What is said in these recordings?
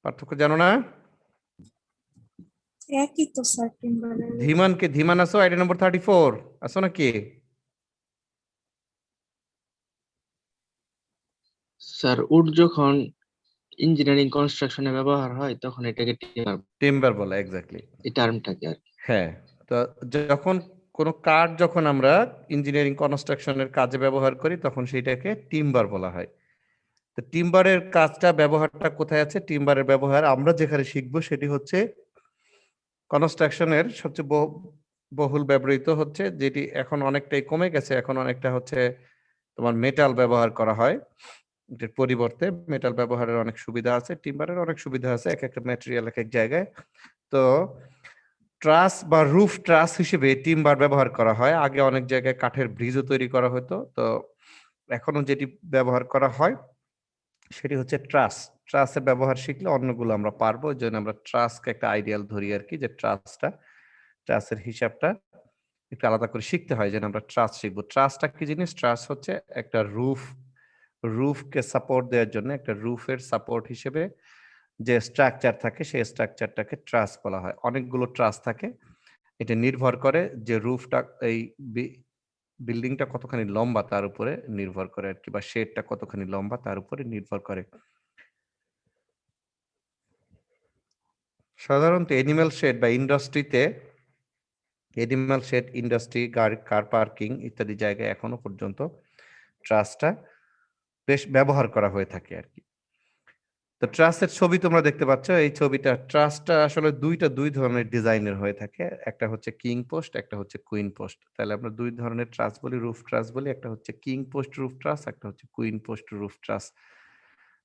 পার্থক্য জানো না? একই তো স্যার টিম্বারের। ধীমান আছো? আইডি নম্বর 34 আছো নাকি? স্যার উড যখন ইঞ্জিনিয়ারিং কনস্ট্রাকশনে ব্যবহার হয় তখন এটাকে টিম্বার বলে, এক্স্যাক্টলি এই টার্মটাকে আর কি। হ্যাঁ, তো যখন কোনো কাঠ যখন আমরা ইঞ্জিনিয়ারিং কনস্ট্রাকশনের কাজে ব্যবহার করি তখন সেইটাকে টিম্বার বলা হয়। তো টিম্বারের কাজটা ব্যবহারটা কোথায় আছে? টিম্বারের ব্যবহার আমরা যেখানে শিখবো সেটি হচ্ছে কনস্ট্রাকশনের সবচেয়ে বহুল ব্যবহৃত হচ্ছে, যেটি এখন অনেকটাই কমে গেছে, এখন অনেকটা হচ্ছে তোমার মেটাল ব্যবহার করা হয়। এটার পরিবর্তে মেটাল ব্যবহারের অনেক সুবিধা আছে, টিম্বারের অনেক সুবিধা আছে, এক একটা ম্যাটেরিয়াল এক এক জায়গায়। তো ট্রাস বা রুফ ট্রাস হিসেবে টিম্বার ব্যবহার করা হয়। আগে অনেক জায়গায় কাঠের ব্রিজও তৈরি করা হতো, তো এখনো যেটি ব্যবহার করা হয় সেটি হচ্ছে ট্রাস। ট্রাসের ব্যবহার শিখলে অন্যগুলো আমরা পারবো, এই জন্য আমরা ট্রাসকে একটা আইডিয়াল ধরি আর কি, যে ট্রাসের হিসাবটা একটু আলাদা করে শিখতে হয়, যেন আমরা ট্রাস শিখবো। ট্রাসটা কি জিনিস? ট্রাস হচ্ছে একটা রুফকে সাপোর্ট দেওয়ার জন্য, একটা রুফের সাপোর্ট হিসেবে যে স্ট্রাকচার থাকে সেই স্ট্রাকচারটাকে ট্রাস বলা হয়। অনেকগুলো ট্রাস থাকে, এটা নির্ভর করে যে রুফটা, এই বিল্ডিংটা কতখানি লম্বা তার উপরে নির্ভর করে আর কি, বা শেডটা কতখানি লম্বা তার উপরে নির্ভর করে। সাধারণত এনিম্যাল শেড বা ইন্ডাস্ট্রিতে, ইন্ডাস্ট্রি, কার পার্কিং ইত্যাদি জায়গায় এখনো পর্যন্ত ট্রাসটা বেশ ব্যবহার করা হয়ে থাকে আর কি। তো ট্রাসের ছবি তোমরা দেখতে পাচ্ছ, এই ছবিটা, ট্রাসটা আসলে দুই ধরনের ডিজাইনের হয়ে থাকে, একটা হচ্ছে কিং পোস্ট, একটা হচ্ছে কুইন পোস্ট। তাহলে আমরা দুই ধরনের ট্রাস বলি, রুফ ট্রাস বলি, একটা হচ্ছে কিং পোস্ট রুফ ট্রাস, একটা হচ্ছে কুইন পোস্ট রুফ ট্রাস।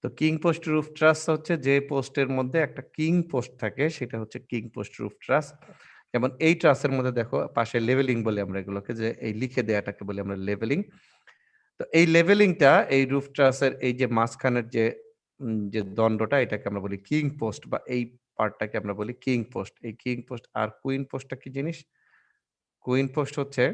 তো কিং পোস্ট রুফ ট্রাস হচ্ছে যে পোস্টের মধ্যে একটা কিং পোস্ট থাকে, সেটা হচ্ছে কিং পোস্ট রুফ ট্রাস। যেমন এই ট্রাসের মধ্যে দেখো পাশে লেভেলিং বলি আমরা এগুলোকে, যে এই লিখে দেয়াটাকে বলি আমরা লেভেলিং। তো এই লেভেলিংটা, এই রুফ ট্রাসের এই যে মাঝখানের যে দণ্ডটা, এটাকে আমরা বলি কিং পোস্ট, বা এই পার্টটাকে আমরা বলি কিং পোস্ট। এই কিং পোস্ট আর কুইন পোস্টটা কি জিনিস? কুইন পোস্ট হচ্ছে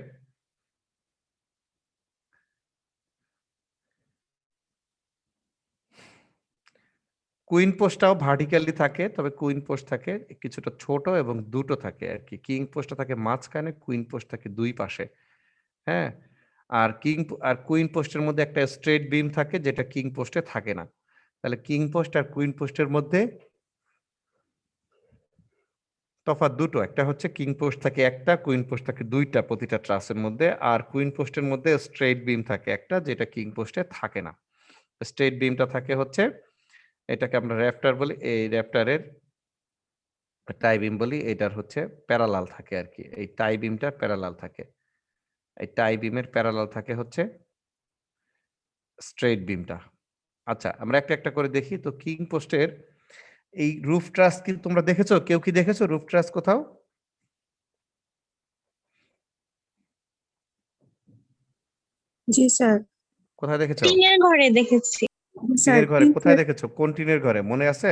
কুইন পোস্টটাও ভার্টিক্যালি থাকে, তবে কুইন পোস্ট থাকে কিছুটা ছোট এবং দুটো থাকে আর কি। কিং পোস্টটা থাকে মাঝখানে, কুইন পোস্ট থাকে দুই পাশে। হ্যাঁ, আর কুইন পোস্টের মধ্যে একটা স্ট্রেট বিম থাকে, যেটা কিং পোস্টে থাকে না। তাহলে কিং পোস্ট আর কুইন পোস্টের মধ্যে তফাৎ দুটো, একটা হচ্ছে কিং পোস্ট থাকে একটা, কুইন পোস্ট থাকে দুইটা প্রতিটা ট্রাসের মধ্যে, আর কুইন পোস্টের মধ্যে স্ট্রেট বিম থাকে একটা, যেটা কিং পোস্টে থাকে না। স্ট্রেট বিমটা থাকে হচ্ছে, এটাকে আমরা র্যাপ্টার বলি, এই র্যাপ্টারের টাই বিম বলি, এটার হচ্ছে প্যারালাল থাকে আর কি, এই টাই বিমটার প্যারালাল থাকে, এই টাই বিমের প্যারালাল থাকে হচ্ছে স্ট্রেট বিমটা। আচ্ছা, আমরা একটা একটা করে দেখি। তো কিং পোস্টের এই রুফ ট্রাস কি তোমরা দেখেছো? কেউ কি দেখেছো রুফ ট্রাস কোথাও? জি স্যার। কোথায় দেখেছো? টিনের ঘরে দেখেছি। স্যার টিনের ঘরে? কোথায় দেখেছো? কোন টিনের ঘরে মনে আছে?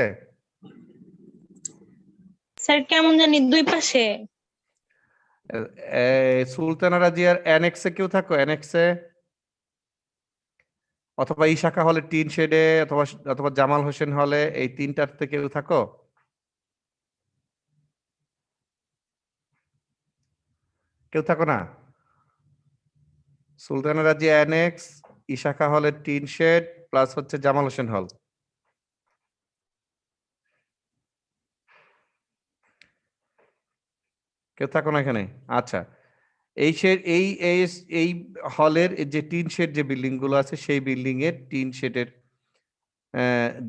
স্যার কেমন জানি দুই পাশে। সুলতানা রাজিয়ার অ্যানেক্সে কেউ থাকো? অ্যানেক্সে, অথবা ইশাকা হলে টিন শেডে, অথবা অথবা জামাল হোসেন হলে, এই তিনটাতে কেউ থাকো? কেউ থাকো না? সুলতানা রাজিয়া অ্যানেক্স, ইশাকা হলের টিন শেড, প্লাস হচ্ছে জামাল হোসেন হল। কেউ থাকো না এখানে? আচ্ছা, এই শেড, এই হলের যে টিন শেড যে বিল্ডিং গুলো আছে, সেই বিল্ডিং এর টিন শেডের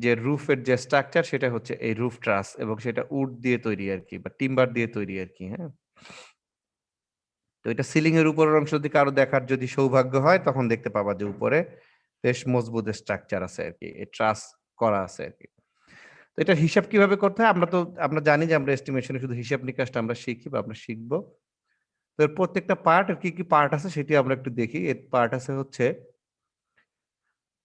যে রুফের যে স্ট্রাকচার, সেটা হচ্ছে এই রুফ ট্রাস, এবং সেটা উড দিয়ে তৈরি আর কি, বা টিম্বার দিয়ে তৈরি আর কি। হ্যাঁ, তো এটা সিলিং এর উপরের অংশ দিকে আরো দেখার যদি সৌভাগ্য হয়, তখন দেখতে পাবা যে উপরে বেশ মজবুত স্ট্রাকচার আছে আর কি, এই ট্রাস করা আছে আর কি। তো এটা হিসাব কিভাবে করতে হয়? আমরা জানি যে আমরা এস্টিমেশনে শুধু হিসাব নিকাশটা আমরা শিখি বা আমরা শিখবো। তো এর প্রত্যেকটা পার্ট, আর কি কি পার্ট আছে সেটি আমরা একটু দেখি। এর পার্ট আছে হচ্ছে,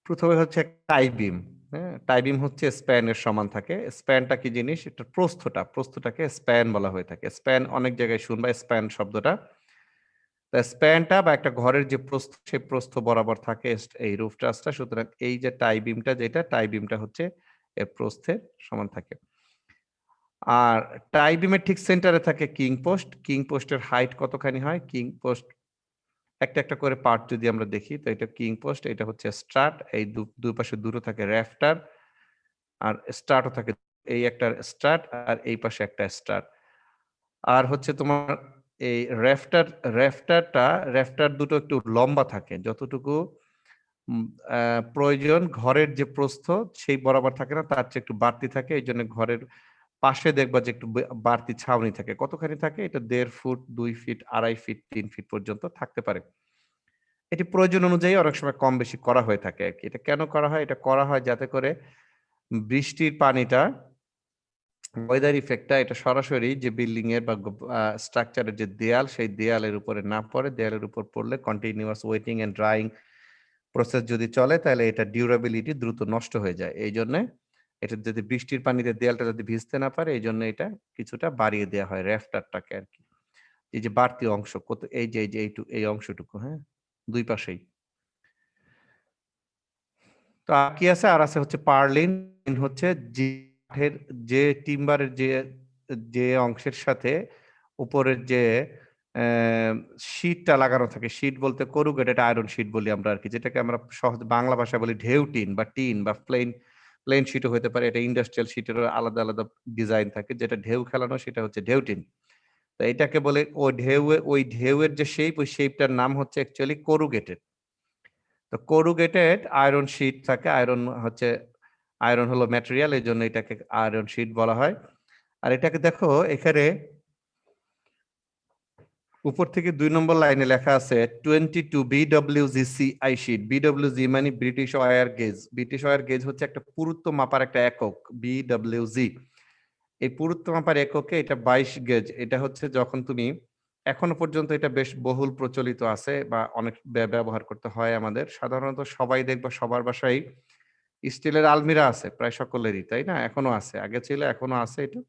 প্রথমে হচ্ছে টাই বিম। হ্যাঁ, টাই বিম হচ্ছে স্প্যানের সমান থাকে। স্প্যানটা কি জিনিস? এটা প্রস্থটাকে স্প্যান বলা হয়ে থাকে। স্প্যান অনেক জায়গায় শুনবা স্প্যান শব্দটা। তা স্প্যানটা বা একটা ঘরের যে প্রস্থ, সেই প্রস্থ বরাবর থাকে এই রুফ ট্রাসটা। সুতরাং এই যে টাই বিমটা, যেটা টাই বিমটা হচ্ছে এর প্রস্থের সমান থাকে। আর টাই বিমের ঠিক সেন্টারে থাকে কিং পোস্ট। কিং পোস্টের হাইট কতখানি হয়? কিং পোস্ট একটা একটা করে পার্ট যদি আমরা দেখি, তো এটা কিং পোস্ট, এটা হচ্ছে স্ট্রাট, এই দুই পাশে দুটো থাকে র্যাফটার, আর স্ট্রাটও থাকে, এই একটা স্ট্রাট আর এই পাশে একটা স্ট্রাট। আর হচ্ছে তোমার এই র্যাফটার দুটো একটু লম্বা থাকে, যতটুকু প্রয়োজন ঘরের যে প্রস্থ সেই বরাবর থাকে না, তার চেয়ে একটু বাড়তি থাকে। এই জন্য ঘরের পাশে দেখবা যে একটু বাড়তি ছাউনি থাকে। কতখানি থাকে? এটা 1.5 ফুট, 2 ফিট, 2.5 ফিট, 3 ফিট পর্যন্ত থাকতে পারে। এটি প্রয়োজন অনুযায়ী অনেক সময় কম বেশি করা হয়ে থাকে আর কি। এটা কেন করা হয়? এটা করা হয় যাতে করে বৃষ্টির পানিটা, ওয়েদার ইফেক্টটা এটা সরাসরি যে বিল্ডিং এর বা স্ট্রাকচারের যে দেয়াল, সেই দেয়ালের উপরে না পড়ে। দেয়ালের উপর পড়লে continuous wetting and drying process যদি চলে, তাহলে এটা ডিউরেবিলিটি দ্রুত নষ্ট হয়ে যায়। এই জন্য এটা যদি বৃষ্টির পানিতে দেয়ালটা যদি ভিজতে না পারে, এই জন্য এটা কিছুটা বাড়িয়ে দেওয়া হয় র্যাফটারটাকে আর কি। এই যে বাড়তি অংশ কত, এই যে এই অংশটুকু, হ্যাঁ, দুই পাশেই। তো আর কি আছে? আর আছে হচ্ছে পার্লিন, হচ্ছে যে টিম্বারের যে অংশের সাথে উপরের যে শীটটা লাগানো থাকে, শীট বলতে করুগেটেড আয়রন শীট বলি আমরা আর কি, যেটাকে আমরা সহজ বাংলা ভাষায় বলি ঢেউ টিন বা টিন বা প্লেন শীটও হতে পারে। এটা ইন্ডাস্ট্রিয়াল শীটেরও আলাদা আলাদা ডিজাইন থাকে। যেটা ঢেউ খেলানো সেটা হচ্ছে ঢেউ টিন। তো এটাকে বলে ওই ঢেউয়ের যে শেপ, ওই শেপটার নাম হচ্ছে অ্যাকচুয়ালি করুগেটেড। তো করুগেটেড আয়রন শীট থাকে। আয়রন হলো ম্যাটেরিয়াল, এই জন্য এটাকে আয়রন শীট বলা হয়। আর এটাকে দেখো, এখানে উপর থেকে 2 নম্বর লাইনে লেখা আছে 22 BWGCI শীট। বিডব্লিউজি মানে British wire gauge. British wire gauge হচ্ছে একটা পুরুত্ব মাপার একটা একক, বিডব্লিউজি। এই পুরুত্ব মাপার এককে এটা 22 গেজ। এটা হচ্ছে যখন তুমি, এখনো পর্যন্ত এটা বেশ বহুল প্রচলিত আছে বা অনেক ব্যবহার করতে হয় আমাদের। সাধারণত সবাই দেখবা সবার বাসায় স্টিলের আলমিরা আছে, প্রায় সকলেরই, তাই না? এখনো আছে, আগে ছিল, এখনো আছে এটা।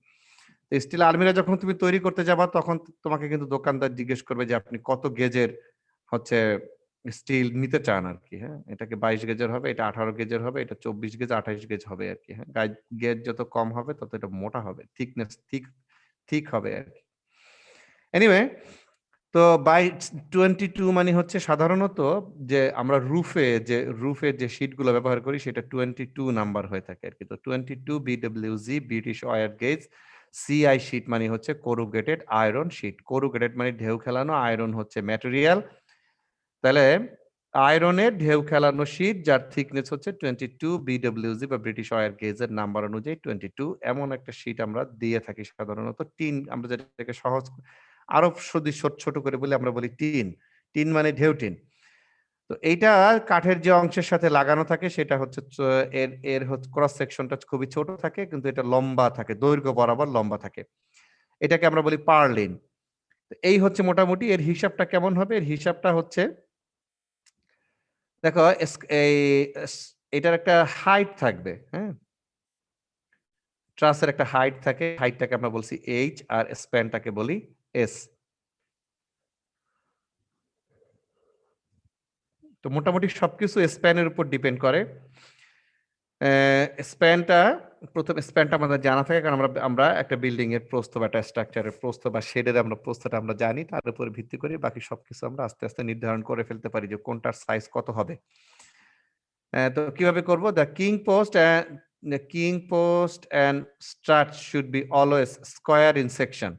স্টিল আলমিরা যখন তুমি তৈরি করতে যাবা, তখন তোমাকে কিন্তু দোকানদার জিজ্ঞেস করবে যে আপনি কত গেজের হচ্ছে স্টিল নিতে চান আর কি। হ্যাঁ, এটাকে 22 গেজের হবে, এটা 18 গেজের হবে, এটা 24 গেজ, 28 গেজ হবে আর কি। হ্যাঁ, গেজ যত কম হবে তত এটা মোটা হবে, ঠিক হবে আর কি। এনিওয়ে, তো বাই 22 মানে হচ্ছে সাধারণত যে আমরা রুফের যে শীটগুলো ব্যবহার করি সেটা 22 নাম্বার হয়ে থাকে আর কি। তো 22 BWG British wire gauge CI sheet মানে হচ্ছে করুগেটেড আয়রন শীট। করুগেটেড মানে ঢেউ খেলানো, আয়রন হচ্ছে ম্যাটেরিয়াল। তাহলে আয়রনের ঢেউ খেলানো শীট যার থিকনেস হচ্ছে 22 বিডব্লিউজি বা ব্রিটিশ ওয়্যার গেজের নাম্বার অনুযায়ী 22, এমন একটা শীট আমরা দিয়ে থাকি সাধারণত। টিন, আমরা যেটাকে সহজ আরো যদি ছোট করে বলি, আমরা বলি টিন। টিন মানে ঢেউ টিন। তো এইটা কাঠের যে অংশের সাথে লাগানো থাকে সেটা হচ্ছে এর হচ্ছে ক্রস সেকশনটা খুবই ছোট থাকে, কিন্তু এটা লম্বা থাকে, দৈর্ঘ্য বরাবর লম্বা থাকে। এটাকে আমরা বলি পার্লিন। এই হচ্ছে মোটামুটি এর হিসাবটা কেমন হবে। এর হিসাবটা হচ্ছে, দেখো, এটার একটা হাইট থাকবে, হ্যাঁ, ট্রাসের একটা হাইট থাকে, হাইটটাকে আমরা বলছি এইচ, আর স্প্যানটাকে বলি এস। তো মোটামুটি সবকিছু স্প্যানের উপর ডিপেন্ড করে। স্প্যানটা আমাদের জানা থাকে, কারণ আমরা একটা বিল্ডিং এর প্রস্থ বা একটা স্ট্রাকচারের প্রস্থ বা শেডের প্রস্থটা আমরা জানি। তার উপর ভিত্তি করে বাকি সবকিছু আমরা আস্তে আস্তে নির্ধারণ করে ফেলতে পারি যে কোনটার সাইজ কত হবে। তো কিভাবে করব? The king post and strut should be always square in section.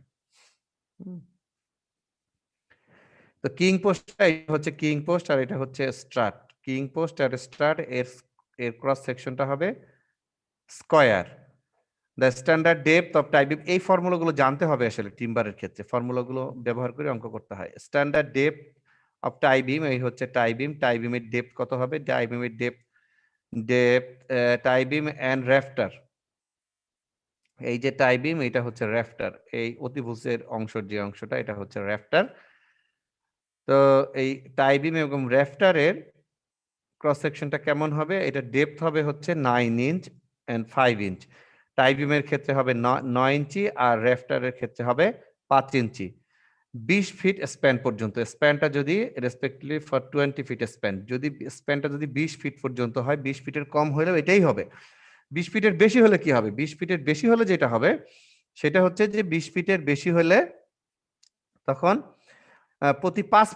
তো কিং পোস্টটাই হচ্ছে কিং পোস্ট, আর এটা হচ্ছে স্ট্রাট। কিং পোস্ট আর স্ট্রাট এর ক্রস সেকশনটা হবে square. The standard depth of tie beam, এই ফর্মুলাগুলো জানতে হবে আসলে টিম্বারের ক্ষেত্রে, ফর্মুলাগুলো ব্যবহার করে অঙ্ক করতে হয়। Standard depth of tie beam, এই হচ্ছে টাই বিমের ডেপথ কত হবে? টাই বিমের ডেপথ টাই বিম এন্ড র্যাফটার, এই যে টাই বিম, এটা হচ্ছে র্যাফটার, এই অতিভুজের অংশের যে অংশটা, এটা হচ্ছে র্যাফটার। তো এই টাই বিম এবং র্যাফটারের ক্রস সেকশনটা কেমন হবে? এটা ডেপথ হবে হচ্ছে 9 ইঞ্চ এন্ড 5 ইঞ্চ। টাই বিমের ক্ষেত্রে হবে 9 ইঞ্চি, আর র্যাফটারের ক্ষেত্রে হবে 5 ইঞ্চি। 20 ফিট স্প্যান পর্যন্ত। স্প্যানটা যদি রেসপেক্টিভলি ফর 20 ফিট স্প্যান, যদি স্প্যানটা যদি 20 ফিট পর্যন্ত হয়, 20 ফিটের কম হলেও এটাই হবে। 20 ফিটের বেশি হলে কি হবে? 20 ফিটের বেশি হলে যেটা হবে সেটা হচ্ছে যে 20 ফিটের বেশি হলে তখন প্রতি 5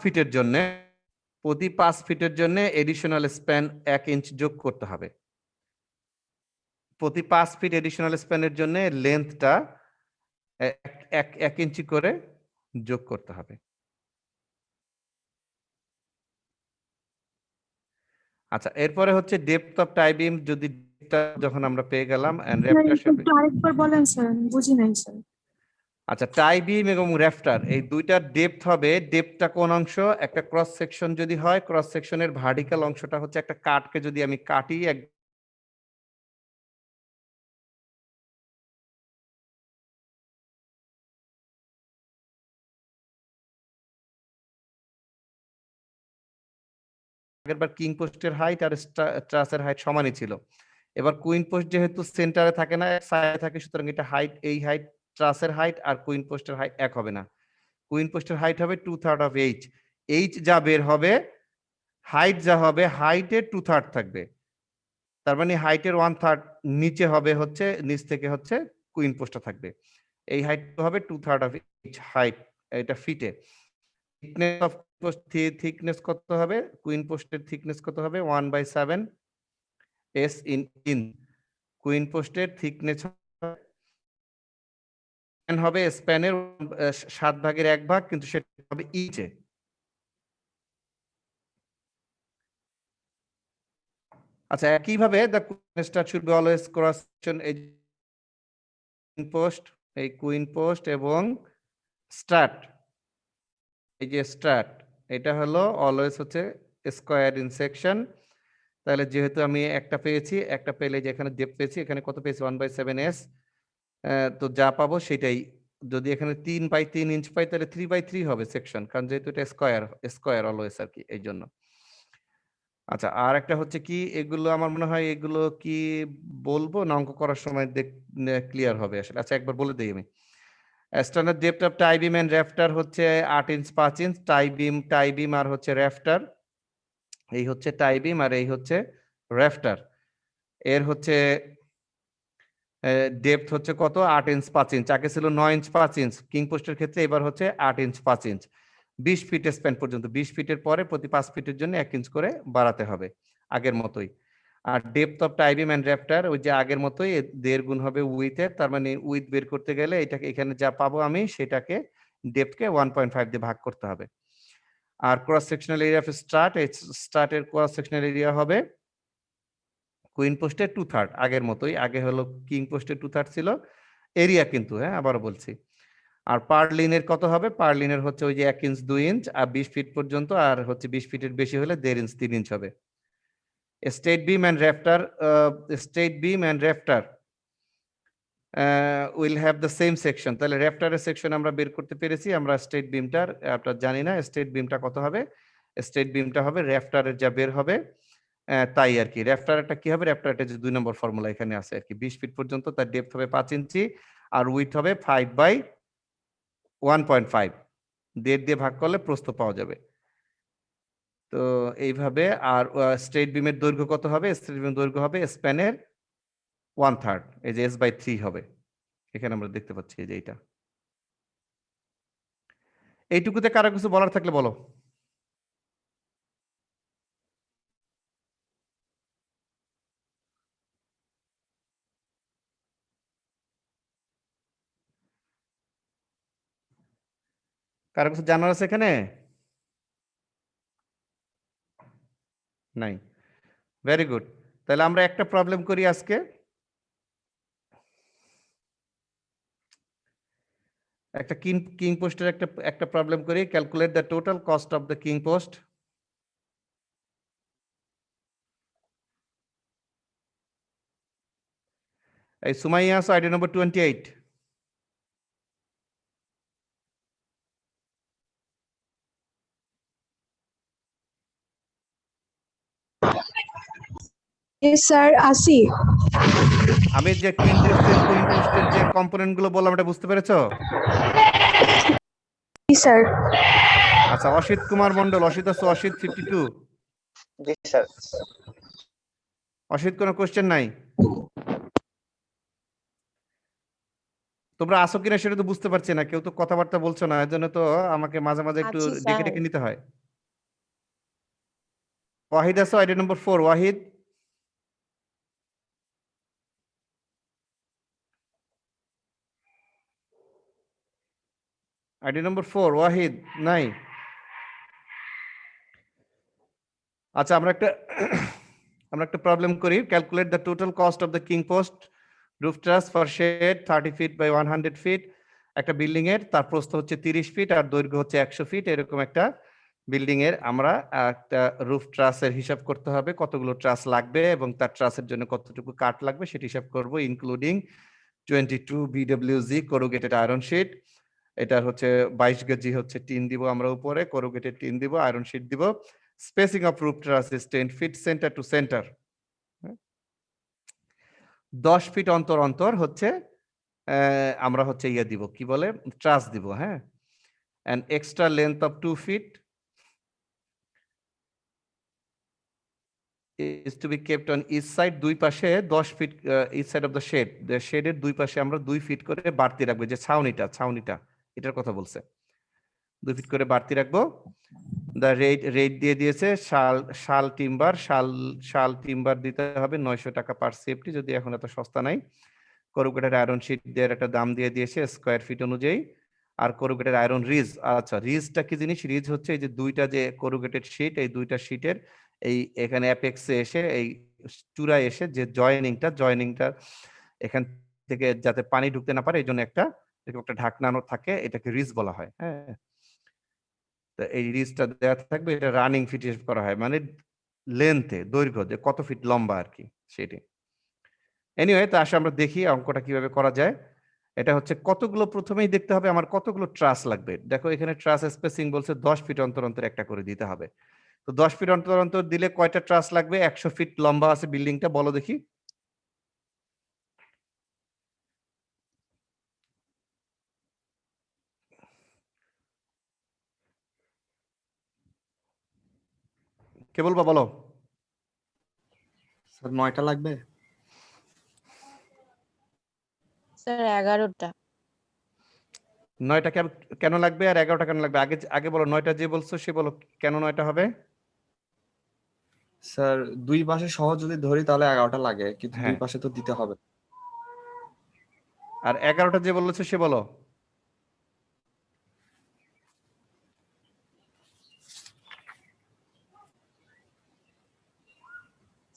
ফিটের জন্য এডিশনাল স্প্যান 1 ইঞ্চ যোগ করতে হবে। প্রতি 5 ফিট এডিশনাল স্প্যানের জন্য লেন্থটা 1 ইঞ্চি করে যোগ করতে হবে। আচ্ছা, এরপরে হচ্ছে ডেপথ অফ টাই বিম, যদি যখন আমরা পেয়ে গেলাম এন্ড র্যাফটার শেপে। একটু আরেকবার বলেন স্যার, আমি বুঝি নাই স্যার। আচ্ছা, টাই বিম এবং র্যাফটার এই দুইটার ডেপথ হবে, ডেপথটা কোন অংশ? একটা ক্রস সেকশন যদি হয়, ক্রস সেকশনের ভার্টিক্যাল অংশটা হচ্ছে একটা কাটকে যদি আমি কাটি আগেরবার কিং পোস্টের হাইট আর ট্রাসের হাইট সমানই ছিল। এবার কুইন পোস্ট যেহেতু সেন্টারে থাকে না, সাইডে থাকে, সুতরাং এটা হাইট, এই হাইট ট্রাসের হাইট আর কুইন পোস্টের হাইট এক হবে না। কুইন পোস্টের হাইট হবে 2/3 অফ এইচ। এইচ যা বের হবে, হাইট যা হবে, হাইটের 2/3 থাকবে। তার মানে হাইটের 1/3 নিচে হবে, হচ্ছে নিচ থেকে হচ্ছে কুইন পোস্টটা থাকবে। এই হাইট হবে 2/3 অফ এইচ হাইট, এটা ফিটে। থিকনেস অফ পোস্ট, থিকনেস কত হবে? কুইন পোস্টের থিকনেস কত হবে? 1/7 এস ইন। কুইন পোস্টের থিকনেস হবে স্প্যানের 7 ভাগের 1 ভাগ, কিন্তু সেটা হবে ইঞ্চে। আচ্ছা, একইভাবে the queen star should be always cross section, এই পোস্ট, এই কুইন পোস্ট এবং স্টার্ট, এই যে স্টার্ট, এটা হলো অলওয়েজ হচ্ছে স্কয়ার ইন সেকশন। তাহলে যেহেতু আমি একটা পেয়েছি, একটা পেলে যেখানে ডেপথ পেয়েছি, এখানে কত পেয়েছি? 1/7 এস। তো যা পাবো সেটাই, যদি এখানে 3/3 ইঞ্চ পাই তাহলে 3/3 হবে সেকশন, কারণ যেহেতু এটা স্কয়ার অলওয়েজ আর কি, এই জন্য। আচ্ছা, আর একটা হচ্ছে কি, এগুলো আমার মনে হয় এগুলো কি বলবো না অঙ্ক করার সময় ক্লিয়ার হবে আসলে। আচ্ছা, একবার বলে দিই আমি। Standard depth of tie beam and rafter হচ্ছে 8 ইঞ্চ 5 ইঞ্চ। টাই বিম আর হচ্ছে র্যাফটার, এই হচ্ছে টাই বিম আর এই হচ্ছে র্যাফটার, এর হচ্ছে ডেপথ হচ্ছে কত? 8 ইঞ্চ 5 ইঞ্চ। আগে ছিল 9 ইঞ্চ 5 ইঞ্চ কিং পোস্টের ক্ষেত্রে, এবার হচ্ছে 8 ইঞ্চ 5 ইঞ্চ। 20 ফিট স্প্যান পর্যন্ত, 20 ফিটের পরে প্রতি 5 ফিটের জন্য 1 ইঞ্চ করে বাড়াতে হবে আগের মতোই। আর depth of tie beam and rafter ওই যে আগের মতোই, 1.5 গুণ হবে উইথের। তার মানে উইথ বের করতে গেলে এটাকে, এখানে যা পাবো আমি সেটাকে ডেপথকে 1.5 দিয়ে ভাগ করতে হবে। আর cross sectional area of strut, এই স্টার্টের ক্রস সেকশনাল এরিয়া হবে কুইন পোস্টের 2/3, আগের মতোই। আগে হলো কিং পোস্টের 2/3 ছিল এরিয়া, কিন্তু হ্যাঁ আবারও বলছি। আর পারলিনের কত হবে? পারলিনের হচ্ছে ওই যে 1 ইঞ্চ 2 ইঞ্চ আর 20 ফিট পর্যন্ত, আর হচ্ছে 20 ফিটের বেশি হলে 1.5 ইঞ্চ 3 ইঞ্চ হবে। Straight beam and rafter will have the same section. তাহলে র্যাফটারের সেকশন আমরা বের করতে পেরেছি, আমরা স্ট্রেট বিমটার আপনার জানি না স্ট্রেট বিমটা কত হবে। স্ট্রেট বিমটা হবে র্যাফটারের যা বের হবে তাই আর কি। র্যাফটারটা কি হবে? র্যাফটারটা যে 2 নম্বর ফর্মুলা এখানে আছে আর কি। 20 ফিট পর্যন্ত তার ডেপথ হবে 5 ইঞ্চি আর উইথ হবে 5/1.5, 1.5 দিয়ে ভাগ করলে প্রস্থ পাওয়া যাবে। তো এইভাবে। আর স্ট্রেট বিমের দৈর্ঘ্য কত হবে? স্ট্রেট বিমের দৈর্ঘ্য হবে স্প্যানের 1/3, এই যে S/3 হবে, এখানে আমরা দেখতে পাচ্ছি এই যে এইটা। এইটুকুতে কারো কিছু বলার থাকলে বলো। কারো কিছু জানার আছে এখানে? নাই, ভেরি গুড। তাহলে আমরা একটা প্রবলেম করি আজকে। একটা কিং পোস্টের একটা প্রবলেম করি। Calculate the total cost of the king post. এই সুমাইয়া আছো, আইডি নম্বর 28। স্যার আসি। আমি যে কুইন পোস্টের যে কম্পোনেন্ট গুলো বললাম, এটা বুঝতে পেরেছো? জি স্যার। আচ্ছা, অসিত কুমার মন্ডল, অসিত আছো? অসিত 52। জি স্যার। অসিত, কোনো কোশ্চেন নাই? তোমরা আসো কিনা সেটা তো বুঝতে পারছি না, কেউ তো কথাবার্তা বলছো না, এর জন্য তো আমাকে মাঝে মাঝে একটু আছি ডেকে স্যার। ডেকে নিতে হয়। ওয়াহিদ আছো, ID number 4, Wahid. ID number 4, Wahid নাই। আচ্ছা, আমরা একটা প্রবলেম করি। Calculate the total cost of the king post roof truss for shed 30 feet by 100 feet. একটা বিল্ডিং এর তার প্রস্থ হচ্ছে 30 ফিট আর দৈর্ঘ্য হচ্ছে 100 ফিট। এরকম একটা বিল্ডিং এর আমরা একটা রুফ ট্রাসের হিসাব করতে হবে, কতগুলো ট্রাস লাগবে এবং তার ট্রাসের জন্য কতটুকু কাঠ লাগবে সেটা হিসাব করব, including 22 BWG corrugated iron sheet. এটার হচ্ছে 22 কেজি হচ্ছে টিন দিব আমরা উপরে, করুগেটেড টিন দিব, আয়রন শিট দিব। Spacing of roof truss is 10 feet centre to centre. 10 feet অন্তর অন্তর হচ্ছে আমরা হচ্ছে ইয়ে দিব, কি বলে, ট্রাস দিব। হ্যাঁ, and extra length of 2 feet is to be kept on each side. দুই পাশে 10 fit each side of the shade, the shade এর দুই পাশে আমরা 2 ফিট করে বাড়তি রাখবো। যে ছাউনিটা এটার কথা বলছে, 2 ফিট করে বাড়তি রাখবো। দা রেট দিয়ে দিয়েছে শাল টিম্বার দিতে হবে 900 টাকা পার সেফটি, যদি এখন এত সস্তা নাই। করুগেটেড আয়রন শিট দেওয়ার একটা দাম দিয়ে দিয়েছে স্কোয়ার ফিট অনুযায়ী। আর করুগেটেড আয়রন রিজ, আচ্ছা রিজটা কি জিনিস? রিজ হচ্ছে এই যে দুইটা যে করুগেটেড শিট, এই দুইটা শিটের এই এখানে অ্যাপেক্সে এসে এই চূড়ায় এসে যে জয়েনিংটা এখান থেকে যাতে পানি ঢুকতে না পারে এই জন্য একটা ঢাকনানো থাকে, এটাকে রিজ বলা হয়। হ্যাঁ, তো এই রিজটা দেওয়া থাকবে, এটা রানিং ফিট হিসেব করা হয়, মানে লেন্থে, দৈর্ঘ্য যে কত ফিট লম্বা আর কি সেটি। এনিওয়ে, তো আসলে আমরা দেখি অঙ্কটা কিভাবে করা যায়। এটা হচ্ছে কতগুলো, প্রথমেই দেখতে হবে আমার কতগুলো ট্রাস লাগবে। দেখো এখানে ট্রাস স্পেসিং বলছে 10 ফিট অন্তর অন্তর একটা করে দিতে হবে। তো 10 ফিট অন্তর অন্তর দিলে কয়টা ট্রাস লাগবে? 100 ফিট লম্বা আছে বিল্ডিংটা, বলো দেখি। কে বলবা, বলো। স্যার 9টা লাগবে। স্যার 11টা। 9টা কেন লাগবে আর 11টা কেন লাগবে? আগে বলো, 9টা যে বলছো সে বলো কেন 9টা হবে। স্যার দুই পাশে সহজ যদি ধরি তাহলে 11টা লাগে, কিন্তু দুই হ্যাঁ, পাশে তো দিতে হবে। আর 11টা যে বলেছে সে বলো।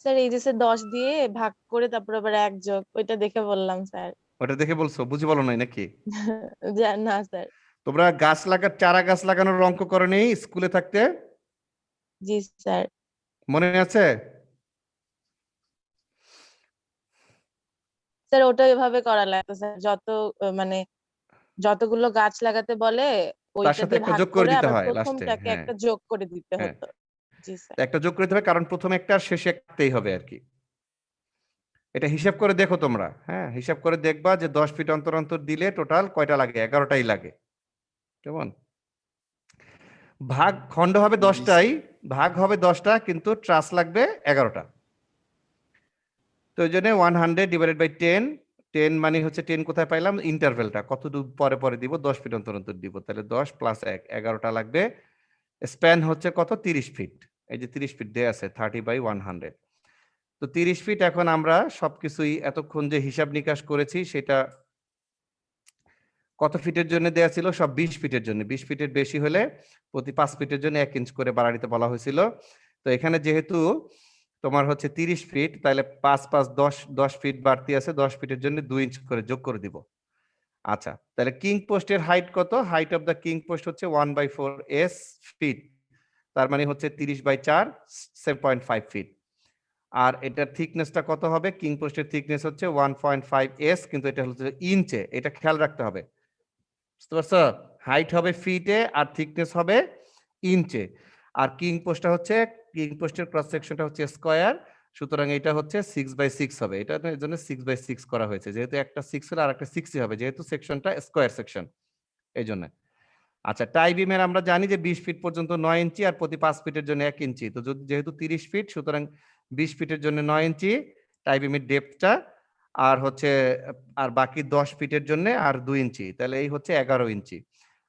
স্যার এই যে স্যার 10 দিয়ে ভাগ করে তারপর আবার 1 যোগ, ওইটা দেখে বললাম স্যার। ওটা দেখে বলছো, বুঝি বলো নাই নাকি? না স্যার। তোমরা চারা গাছ লাগানোর অঙ্ক করো নি স্কুলে থাকতে? জি স্যার। মনে আছে? স্যার ওটা এভাবে করা লাগতো স্যার, মানে যতগুলো গাছ লাগাতে বলে তার ওইটা সাথে দিয়ে একটা ভাগ যোগ করে করে দিতে আবার হয় লাস্টে। প্রথমটাকে হ্যাঁ, একটা যোগ করে দিতে হ্যাঁ, হতো। জি স্যার। একটা যোগ করে দিতে হবে, কারণ প্রথমে একটা আর শেষে একটাই হবে আর কি। এটা হিসাব করে দেখো তোমরা। হ্যাঁ, হিসাব করে দেখবা যে 10 ফিট অন্তর অন্তর দিলে টোটাল কয়টা লাগে? 11টাই লাগে। কেমন? খণ্ড হবে 10টাই, ভাগ হবে 10টা, কিন্তু ট্রাস লাগবে 11টা। তো ওই জন্য 100 ডিভাইডেড বাই 10 মানে হচ্ছে 10 কোথায় পাইলাম? ইন্টারভেলটা কত দূর পরে পরে দিব, 10 ফিট অন্তর অন্তর দিব, তাহলে 10 প্লাস 1 11টা লাগবে। স্প্যান হচ্ছে কত? 30 ফিট। এই যে 30 ফিট দেয়া আছে 30/100। তো 30 ফিট, এখন আমরা সবকিছুই এতক্ষণ যে হিসাব নিকাশ করেছি সেটা কত ফিটের জন্য দেয়া ছিল? সব 20 ফিটের জন্য। 20 ফিটের বেশি হলে প্রতি 5 ফিটের জন্য 1 ইঞ্চ করে বাড়া দিতে বলা হয়েছিল। তো এখানে যেহেতু তোমার হচ্ছে 30 ফিট, তাহলে 5 5 10 ফিট বাড়তি আছে, 10 ফিটের জন্য 2 ইঞ্চ করে যোগ করে দিব। আচ্ছা, তাহলে কিং পোস্টের হাইট কত? Height of the king post হচ্ছে 1/4 এস ফিট, তার মানে হচ্ছে 30/4 7.5 ফিট। আর এটার থিকনেসটা কত হবে? কিং পোস্টের থিকনেস হচ্ছে 1.5 এস, কিন্তু এটা হচ্ছে ইঞ্চে, এটা খেয়াল রাখতে হবে। বুঝতে পারছো? হাইট হবে ফিটে আর থিকনেস হবে ইঞ্চে। আর কিং পোস্টের ক্রস সেকশনটা হচ্ছে স্কয়ার, সুতরাং এটা হচ্ছে 6/6 হবে। এটা এর জন্য 6/6 করা হয়েছে, যেহেতু একটা 6 হলে আর একটা 6 হবে, যেহেতু সেকশনটা স্কয়ার সেকশন এই জন্য। আচ্ছা, টাই বিমের আমরা জানি যে 20 ফিট পর্যন্ত 9 ইঞ্চি আর প্রতি 5 ফিটের জন্য 1 ইঞ্চি। তো যেহেতু 30 ফিট, সুতরাং 20 ফিটের জন্য 9 ইঞ্চি টাই বিমের ডেপথটা। আর হচ্ছে আর বাকি 10 ফিটের জন্য আর 2 ইঞ্চি, তাহলে এই হচ্ছে 11 ইঞ্চি।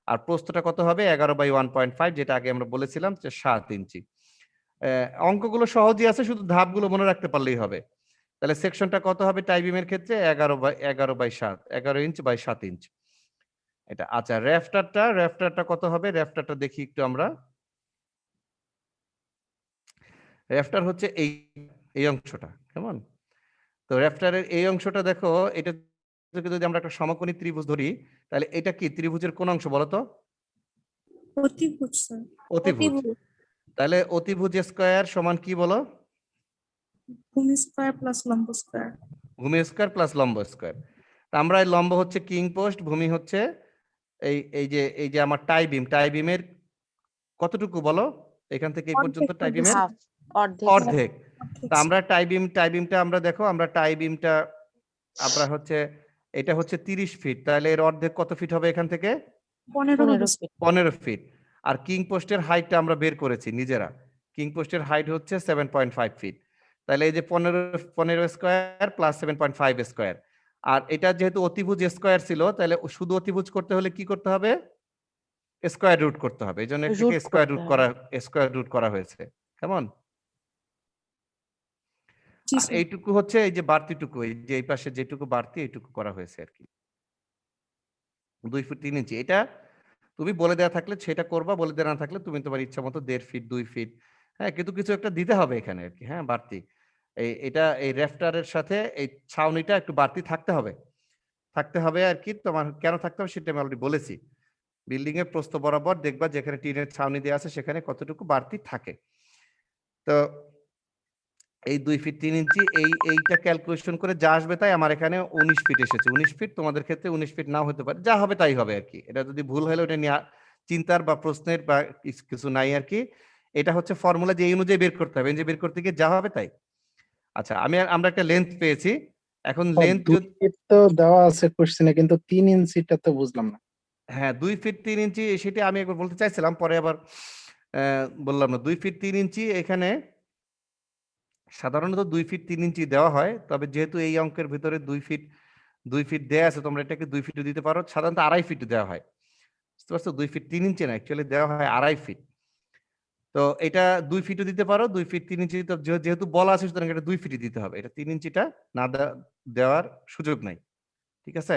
আর প্রস্থটা কত হবে? 11/1.5, যেটা আগে আমরা বলেছিলাম যে 7 ইঞ্চি। অঙ্কগুলো সহজই আছে, শুধু ধাপগুলো মনে রাখতে পারলেই হবে। তাহলে সেকশনটা কত হবে টাই বিমের ক্ষেত্রে? 11/7, 11 ইঞ্চ বাই 7 ইঞ্চ। এটা আচ্ছা, র্যাফটারটা কত হবে? র্যাফটারটা দেখি একটু আমরা। র্যাফটার হচ্ছে এই অংশটা, কেমন? তো র্যাফটারের এই অংশটা দেখো, এটা থেকে যদি আমরা একটা সমকোণী ত্রিভুজ ধরি, তাহলে এটা কি ত্রিভুজের কোন অংশ বলো তো? অতিভুজ স্যার। অতিভুজ। তাহলে অতিভুজ স্কয়ার সমান কি বলো? ভূমি স্কয়ার প্লাস লম্ব স্কয়ার। ভূমি স্কয়ার প্লাস লম্ব স্কয়ার। তা আমরা এই লম্ব হচ্ছে কিং পোস্ট, ভূমি হচ্ছে এই যে আমার টাই বিমের কতটুকু বলো? এখান থেকে এই পর্যন্ত টাই বিমের হাফ, অর্ধেক। অর্ধেক। তা আমরা টাই বিমটা আমরা দেখো, আমরা টাই বিমটা আমরা হচ্ছে এটা হচ্ছে 30 ফিট, তাহলে এর অর্ধেক কত ফিট হবে এখান থেকে? 15 15 ফিট। 15 ফিট। আর কিং পোস্টের হাইটটা আমরা বের করেছি নিজেরা, কিং পোস্টের হাইট হচ্ছে 7.5 ফিট। তাহলে এই যে 15 স্কয়ার প্লাস 7.5 স্কয়ার। আর এটা যেহেতু অতিভুজ স্কয়ার ছিল, তাহলে শুধু অতিভুজ করতে হলে কি করতে হবে? স্কয়ার রুট করতে হবে। এই জন্য এটাকে স্কয়ার রুট করা হয়েছে, কেমন? জি আর স্যার। এইটুকু হচ্ছে এই যে বাড়তিটুকু, এই যে এই পাশে যেটুকু বাড়তি এইটুকু করা হয়েছে আর কি, 2 ফুট 3 ইঞ্চি। এটা তুমি বলে দেওয়া থাকলে সেটা করবা, বলে দেওয়া না থাকলে তুমি তোমার ইচ্ছা মতো 1.5 ফিট 2 ফিট, হ্যাঁ, কিন্তু কিছু একটা দিতে হবে এখানে আর কি, হ্যাঁ, বাড়তি। এই র্যাফটারের সাথে এই ছাউনিটা একটু বাড়তি থাকতে হবে আর কি। তোমার কেন থাকতে হবে সেটা আমি অলরেডি বলেছি। বিল্ডিং এর প্রস্থ বরাবর দেখবা যেখানে টিনের ছাউনি দেওয়া আছে সেখানে কতটুকু বাড়তি থাকে। তো এই 2 ফিট 3 ইঞ্চি এইটা ক্যালকুলেশন করে যা আসবে তাই আমার এখানে 19 ফিট এসেছে। 19 ফিট, তোমাদের ক্ষেত্রে 19 ফিট নাও হতে পারে, যা হবে তাই হবে আর কি। এটা যদি ভুল হলে ওটা নিয়ে চিন্তার বা প্রশ্নের বা কিছু নাই আর কি। এটা হচ্ছে ফর্মুলা, যে এই অনুযায়ী বের করতে হবে, এই যে বের করতে গিয়ে যা হবে তাই। আচ্ছা, আমরা একটা লেন্থ পেয়েছি। এখন লেন্থ 2 ফিট তো দেওয়া আছে কোশ্চেনে, কিন্তু 3 ইঞ্চিটা তো বুঝলাম না। হ্যাঁ, 2 ফিট 3 ইঞ্চি সেটা আমি একবার বলতে চাইছিলাম, পরে আবার বললাম না। 2 ফিট 3 ইঞ্চি এখানে সাধারণত 2 ফিট 3 ইঞ্চি দেওয়া হয়, তবে যেহেতু এই অঙ্কের ভিতরে 2 ফিট দেওয়া আছে, তোমরা এটাকে 2 ফিটও দিতে পারো। সাধারণত 2.5 ফিট দেওয়া হয়, বুঝতে পারছো? 2 ফিট 3 ইঞ্চি না, অ্যাকচুয়ালি দেওয়া হয় 2.5 ফিট। তো এটা 2 ফিটও দিতে পারো, 2 ফিট 3 ইঞ্চি যেহেতু বলা আছে, সুতরাং এটা 2 ফিটই দিতে হবে। এটা 3 ইঞ্চিটা না দেওয়ার সুযোগ নাই, ঠিক আছে?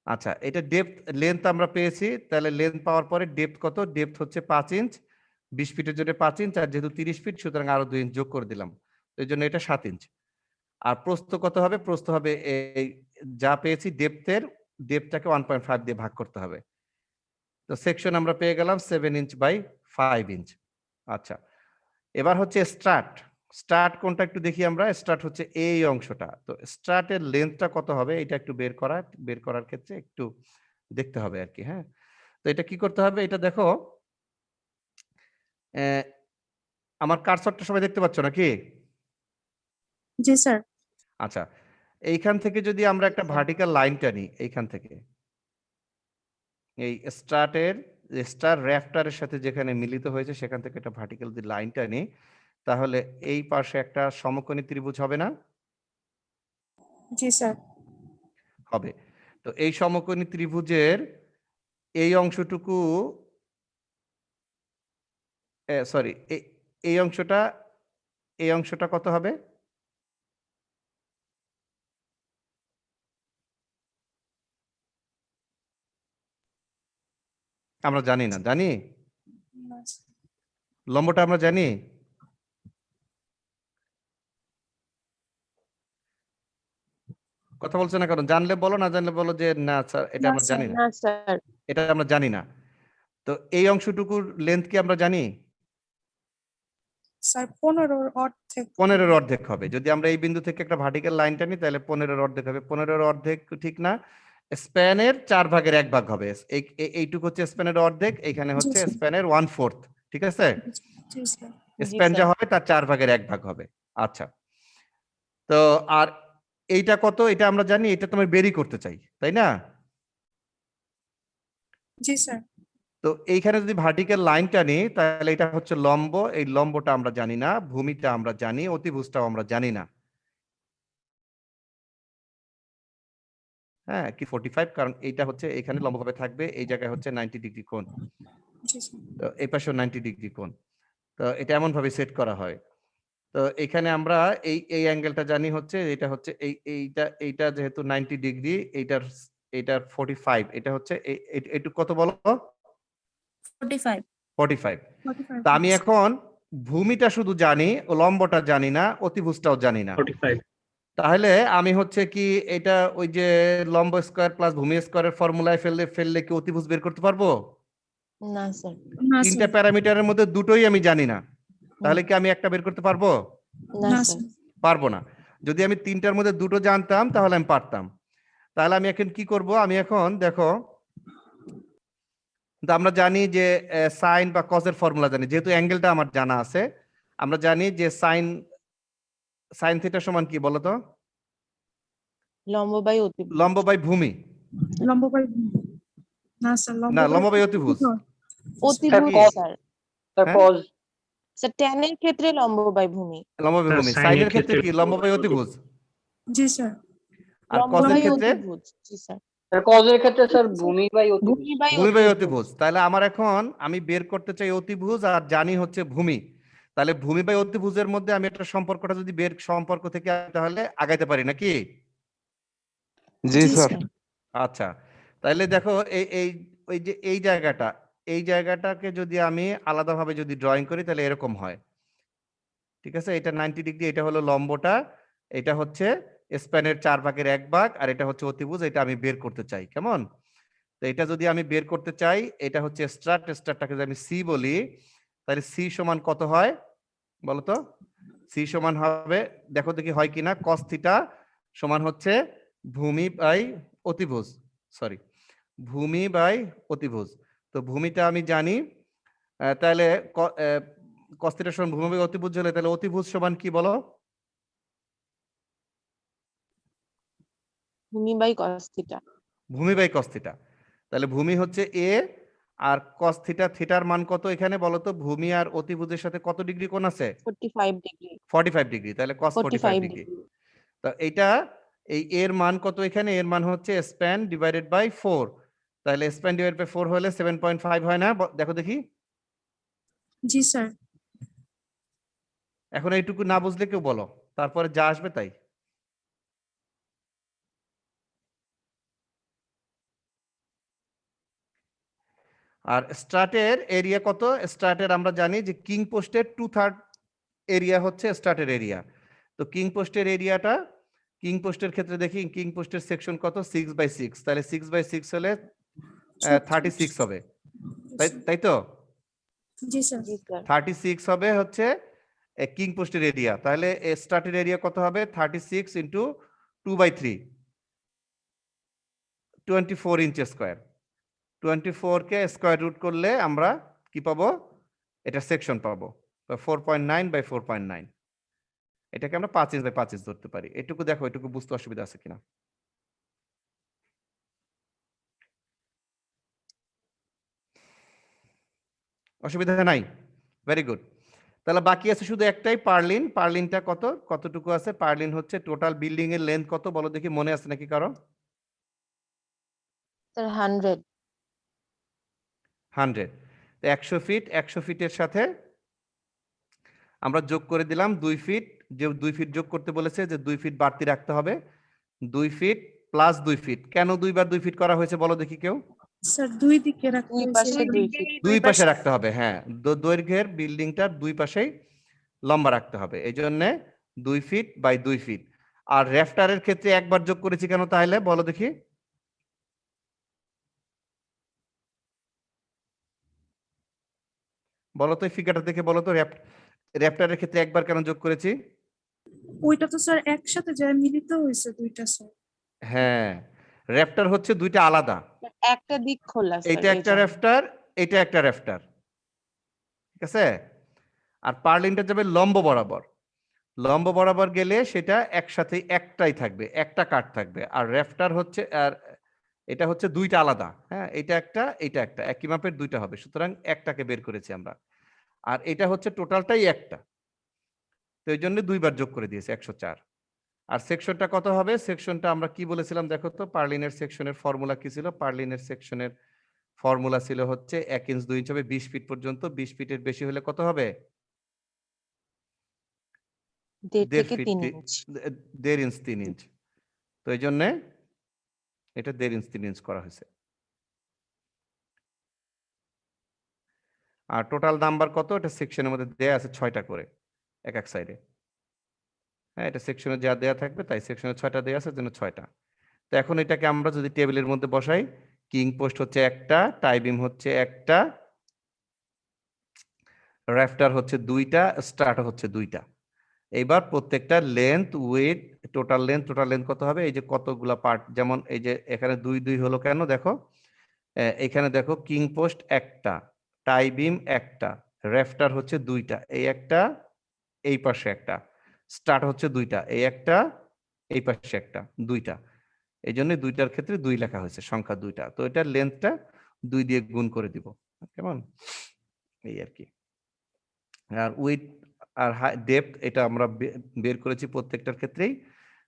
আচ্ছা, এটা লেন্থ আমরা পেয়েছি, তাহলে লেন্থ পাওয়ার পরে ডেপথ কত? ডেপথ হচ্ছে 5 ইঞ্চ, 20 ফিটের জন্য 5 ইঞ্চ, আর যেহেতু 30 ফিট সুতরাং আরো 2 ইঞ্চ যোগ করে দিলাম, তো এই জন্য এটা 7 ইঞ্চ। আর প্রস্থ কত হবে? প্রস্থ হবে এই যা পেয়েছি ডেপথটাকে 1.5 দিয়ে ভাগ করতে হবে। তো সেকশন আমরা পেয়ে গেলাম 7 ইঞ্চ বাই 5 ইঞ্চ। আচ্ছা, এবার হচ্ছে স্টার্ট কোনটা একটু দেখি আমরা। স্টার্ট হচ্ছে এই অংশটা। তো স্টার্টের লেন্থটা কত হবে এটা একটু বের করার ক্ষেত্রে একটু দেখতে হবে আর কি, হ্যাঁ। তো এটা কি করতে হবে? এটা দেখো, আমার কার্সরটা সবাই দেখতে পাচ্ছ নাকি? জি স্যার। আচ্ছা, এইখান থেকে যদি আমরা একটা ভার্টিক্যাল লাইন টানি, এইখান থেকে এই স্টার র্যাফটারের সাথে যেখানে মিলিত হয়েছে সেখান থেকে একটা ভার্টিক্যাল যদি লাইন টানি, তাহলে এই পাশে একটা সমকোণী ত্রিভুজ হবে না? জি স্যার। হবে। তো এই সমকোণী ত্রিভুজের এই অংশটুকু, সরি, এই অংশটা কত হবে? আমরা জানি না, জানি? লম্বটা আমরা জানি? কথা বলছো না কারণ, জানলে বলো, না জানলে বলো যে না স্যার এটা না আমরা স্যার। জানি না। না স্যার, এটা আমরা জানি না। তো এই অংশটুকুর লেন্থ কি আমরা জানি? স্যার 15 অর্ধেক। 15 অর্ধেক হবে। যদি আমরা এই বিন্দু থেকে একটা ভার্টিক্যাল লাইন টানি তাহলে 15 অর্ধেক হবে। 15 অর্ধেক ঠিক না, স্প্যানের 4 ভাগের 1 ভাগ হবে। এইটুকু হচ্ছে স্প্যানের অর্ধেক, এখানে হচ্ছে স্যার। স্প্যানের 1/4, ঠিক আছে? জি স্যার। জি স্প্যান যা স্যার। হবে তার 4 ভাগের 1 ভাগ হবে। আচ্ছা, তো আর এইটা কত এটা আমরা জানি, এটা তোমার বেরি করতে চাই, তাই না? জি স্যার। তো এইখানে যদি ভার্টিক্যাল লাইন টানি তাহলে এটা হচ্ছে লম্ব, এই লম্বটা আমরা জানি না, ভূমিটা আমরা জানি, অতিভুজটাও আমরা জানি না। হ্যাঁ কি 45, কারণ এইটা হচ্ছে এখানে লম্বভাবে থাকবে, এই জায়গায় হচ্ছে 90 ডিগ্রি কোণ, জি স্যার। তো এই পাশেও 90 ডিগ্রি কোণ। তো এটা এমন ভাবে সেট করা হয়। তো এখানে আমরা এই অ্যাঙ্গেলটা জানি হচ্ছে এটা হচ্ছে এইটা যেহেতু 90 ডিগ্রি, এইটার 45, এটা হচ্ছে এইটুকু কত বলো? 45 45। 45 তা আমি এখন ভূমিটা শুধু জানি, ও লম্বটা জানি না, অতিভুজটাও জানি না। 45 তাহলে আমি হচ্ছে কি এটা ওই যে লম্ব স্কয়ার প্লাস ভূমি স্কয়ারের ফর্মুলায় ফেললে কি অতিভুজ বের করতে পারবো? না স্যার। না তিনটা স্যার। প্যারামিটারের মধ্যে দুটোই আমি জানি না, তাহলে কি আমি একটা বের করতে পারবো? না না স্যার। স্যার। পারবো না। যদি আমি তিনটার মধ্যে দুটো জানতাম তাহলে আমি পারতাম। তাহলে আমি এখন কি করব? আমি এখন দেখো, তো আমরা জানি যে সাইন বা কজের ফর্মুলা জানি, যেহেতু অ্যাঙ্গেলটা আমার জানা আছে। আমরা জানি যে সাইন থিটা সমান কি বলতো? লম্ব বাই অতিভুজ। লম্ব বাই ভূমি, লম্ব বাই ভূমি। না স্যার, না লম্ব বাই অতিভুজ। অতিভুজ কি? স্যার। হ্যাঁ? স্যার tan এর ক্ষেত্রে লম্ব বাই ভূমি। লম্ব বাই ভূমি। সাইনের ক্ষেত্রে কি? লম্ব বাই অতিভুজ। জি স্যার। আর লম্ব কজের বাই ক্ষেত্রে অতিভুজ। জি স্যার। কজের ক্ষেত্রে স্যার ভূমি বাই অতিভুজ। ভূমি বাই ভূমি বাই অতিভুজ। অতিভুজ। তাহলে আমার এখন আমি বের করতে চাই অতিভুজ আর জানি হচ্ছে ভূমি। তাহলে ভূমি বাই অতিভুজের মধ্যে আমি একটা সম্পর্কটা যদি সম্পর্ক থেকে তাহলে আগাইতে পারি নাকি? জি স্যার। আচ্ছা, তাহলে দেখো এই ওই যে এই জায়গাটাকে যদি আমি আলাদাভাবে যদি ড্রয়িং করি তাহলে এরকম হয়। ঠিক আছে, এটা 90 ডিগ্রি, এটা হলো লম্বটা, এটা হচ্ছে স্প্যানের 4 ভাগের 1 ভাগ, আর এটা হচ্ছে অতিভুজ, এটা আমি বের করতে চাই। কেমন? তো এটা যদি আমি বের করতে চাই, এটা হচ্ছে স্ট্রাটটাকে যদি আমি সি বলি, তাহলে সি সমান কত হয় বলতো? সি সমান হবে, দেখো দেখি হয় কিনা, কস থিটা সমান হচ্ছে ভূমি বাই অতিভুজ, সরি ভূমি বাই অতিভুজ। তো ভূমিটা আমি জানি, তাহলে কস থিটা সমান ভূমি বাই অতিভুজ হলে তাহলে অতিভুজ সমান কি বলো? ভূমি বাই cos থিটা। ভূমি বাই কস থিটা। তাহলে ভূমি হচ্ছে এ, আর কস থিটা, থিটার মান কত এখানে বলো তো? ভূমি আর অতিভুজের সাথে কত ডিগ্রি কোণ আছে? 45 ডিগ্রি। 45 ডিগ্রি, তাহলে কস 45 ডিগ্রি। তো এইটা এই এর মান কত এখানে? এর মান হচ্ছে স্প্যান ডিভাইডেড বাই 4, তাহলে স্প্যান ডিভাইডেড বাই 4 হলে 7.5 হয় না? দেখো দেখি। জি স্যার। এখন এইটুকু না বুঝলে কেউ বলো, তারপরে যা আসবে তাই। আর স্ট্রাটের এরিয়া কত? স্ট্রাটের আমরা জানি যে কিং পোস্টের 2/3 এরিয়া হচ্ছে স্ট্রাটের এরিয়া। তো কিং পোস্টের এরিয়াটা, কিং পোস্টের ক্ষেত্রে দেখি কিং পোস্টের সেকশন কত? 6/6, তাহলে 6/6 হলে 36 হবে, তাই তো? জি স্যার। জি স্যার। 36 হবে হচ্ছে কিং পোস্টের এরিয়া, তাহলে স্ট্রাটের এরিয়া কত হবে? 36 ইন্টু 2/3, 24 ইঞ্চ স্কোয়ার। 24 কে স্কোয়ার রুট করলে আমরা কি পাবো? এটা সেকশন পাবো 4.9/4.9। এটাকে আমরা 5 ইঞ্চ বাই 5 ইঞ্চ ধরতে পারি। এটুকু দেখো, এটুকু বুঝতে অসুবিধা আছে কিনা। অসুবিধা নাই? Very good. তাহলে বাকি আছে শুধু একটাই, পার্লিন। পার্লিনটা কতটুকু আছে? পার্লিন হচ্ছে টোটাল বিল্ডিং এর লেন্থ কত বলো দেখি, মনে আছে নাকি কারো? স্যার 100। 100। 100 ফিট, 100 ফিটের সাথে আমরা যোগ করে দিলাম 2 ফিট, যে 2 ফিট যোগ করতে বলেছে, যে 2 ফিট বাড়তি রাখতে হবে। 2 ফিট প্লাস 2 ফিট, কেন 2 বার 2 ফিট করা হয়েছে বলো দেখি কেউ? স্যার দুই দিকে রাখতে দুই হয়েছে। পাশে 2 ফিট। দুই পাশে রাখতে হবে, হ্যাঁ, দৈর্ঘ্যের বিল্ডিংটার দুই পাশেই লম্বা রাখতে হবে, এই জন্য 2 ফিট বাই 2 ফিট। আর রেফটারের ক্ষেত্রে একবার যোগ করেছি কেন তাহলে বলো দেখি? বলো তো, এই ফিগারটা দেখে বলো তো, রেফটারের ক্ষেত্রে একবার কেন যোগ করেছি? ওইটা তো স্যার একসাথে যায়, মিলিত হয়েছে দুইটা স্যার। হ্যাঁ, রেফটার হচ্ছে দুইটা আলাদা, একটা দিক খোলা স্যার। এইটা একটা রেফটার, এটা একটা রেফটার, ঠিক আছে? আর পার্লিনটা যাবে লম্ব বরাবর, লম্ব বরাবর গেলে সেটা একসাথে একটাই থাকবে, একটা কাট থাকবে। আর রেফটার হচ্ছে, আর এটা হচ্ছে দুইটা আলাদা, হ্যাঁ, এটা একটা একই মাপের দুইটা হবে, সুতরাং একটাকে বের করেছি আমরা। আর এটা হচ্ছে টোটালটাই একটা, তো এই জন্য 2 বার যোগ করে দিয়েছে 104। আর সেকশনটা কত হবে? সেকশনটা আমরা কি বলেছিলাম দেখো তো, পার্লিনের সেকশনের ফর্মুলা কি ছিল? পার্লিনের সেকশনের ফর্মুলা ছিল হচ্ছে 1 ইঞ্চ 2 ইঞ্চ হবে 20 ফিট পর্যন্ত, 20 ফিটের বেশি হলে কত হবে? 1.5 দেড় থেকে ফিট 3 ইঞ্চ। 1.5 inch 3 inch. তো এই জন্য এটা 1.5 ইঞ্চ 3 ইঞ্চ করা হয়েছে। আর টোটাল নাম্বার কত? এটা সেকশনের মধ্যে দেয়া আছে 6টা করে এক এক সাইডে। হ্যাঁ, এটা সেকশনে যা দেয়া থাকবে তাই সেকশনে 6টা দেয়া আছে, জন্য 6টা। তো এখন এটাকে আমরা যদি টেবিলের মধ্যে বসাই, কিং পোস্ট হচ্ছে একটা, টাই বিম হচ্ছে একটা, র্যাফটার হচ্ছে 2টা, স্টার্ট হচ্ছে 2টা। এইবার প্রত্যেকটা লেন্থ উইথ টোটাল লেন্থ কত হবে? এই যে কতগুলা পার্ট, যেমন এই যে এখানে 2 2 হলো কেন দেখো, এখানে দেখো কিং পোস্ট একটা, টাই বিম একটা, র্যাফটার হচ্ছে 2টা, এই একটা এই পাশে একটা, স্টার্ট হচ্ছে 2টা, এই একটা এই পাশে একটা, 2টা। এই জন্য 2টার ক্ষেত্রে 2 লেখা হয়েছে, সংখ্যা 2টা। তো এটার লেন্থটা 2 দিয়ে গুণ করে দিব, কেমন? এই আর কি। আর উইথ আর ডেপথ এটা আমরা বের করেছি প্রত্যেকটার ক্ষেত্রেই।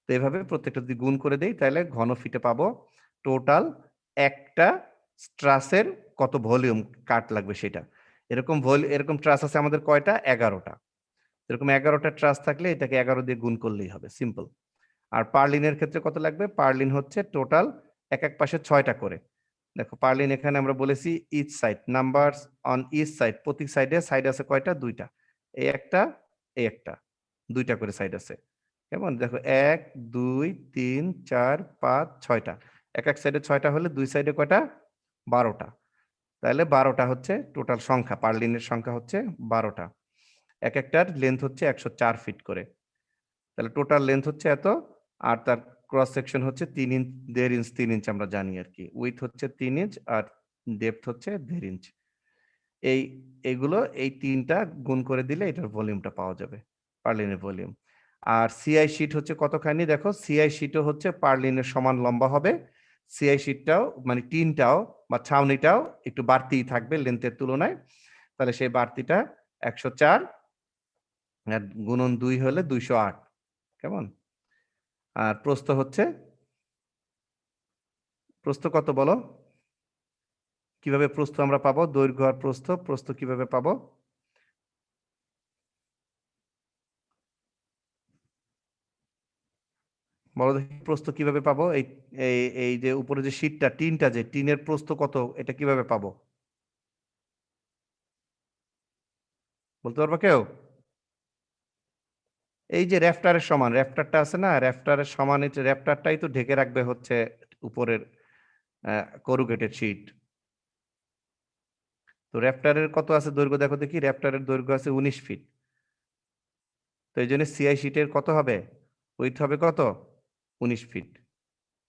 তো এইভাবে প্রত্যেকটা যদি গুণ করে দেই তাহলে ঘন ফিটে পাবো টোটাল একটা স্ট্রাসের কত ভলিউম কাট লাগবে সেটা। এরকম ট্রাস আছে আমাদের কয়টা? 11টা। এরকম 11টা ট্রাস থাকলে এটাকে 11 দিয়ে গুণ করলেই হবে, সিম্পল। আর পার্লিনের ক্ষেত্রে কত লাগবে? পার্লিন হচ্ছে টোটাল এক এক পাশে 6টা করে। দেখো পার্লিন এখানে আমরা বলেছি each side, numbers on each side, প্রতি সাইড আছে কয়টা? 2টা। এই একটা এই একটা, 2টা করে সাইড আছে, কেমন? দেখো 1 2 3 4 5 6টা, এক এক সাইডে 6টা হলে 2 সাইডে কয়টা? 12টা। তাহলে 12টা হচ্ছে টোটাল সংখ্যা, পার্লিনের সংখ্যা হচ্ছে 12টা। এক একটার লেন্থ হচ্ছে 104 ফিট করে। তাহলে টোটাল লেন্থ হচ্ছে এত, আর তার ক্রস সেকশন হচ্ছে 3 ইঞ্চ 1.5 ইঞ্চ 3 ইঞ্চ আমরা জানি আর কি। উইথ হচ্ছে 3 ইঞ্চ আর ডেপথ হচ্ছে 1.5 ইঞ্চ। এইগুলো এই 3টা গুণ করে দিলে এটার ভলিউমটা পাওয়া যাবে, পার্লিনের ভলিউম। আর সিআই শিট হচ্ছে কতখানি? দেখো সিআই শিটও হচ্ছে পার্লিনের সমান লম্বা হবে। সিআই শিটটাও মানে টিনটাও বা ছাউনিটাও একটু বাড়তিই থাকবে লেন্থের তুলনায়। তাহলে সেই বাড়তিটা 104 আর গুণন 2 হলে 208, কেমন? আর প্রস্থ হচ্ছে, প্রস্থ কত বলো? কিভাবে প্রস্থ আমরা পাবো? দৈর্ঘ্য আর প্রস্থ কিভাবে পাবো? বলো দেখি প্রস্থ কিভাবে পাবো? এই এই এই যে উপরে যে শীটটা, টিনটা, যে টিনের প্রস্থ কত, এটা কিভাবে পাবো? বলতে পারবা কেউ? এই যে র্যাফটারের সমান, র্যাফটারটা আছে না, র্যাফটারের সমান, এই র্যাফটারটাই তো ঢেকে রাখবে হচ্ছে উপরের করুগেটেড শীট। তো র্যাফটারের কত আছে দৈর্ঘ্য দেখো দেখি, র্যাফটারের দৈর্ঘ্য আছে 19 ফিট। তো এই জন্য সিআই শীটের কত হবে? উইথ হবে কত? 19 ফিট।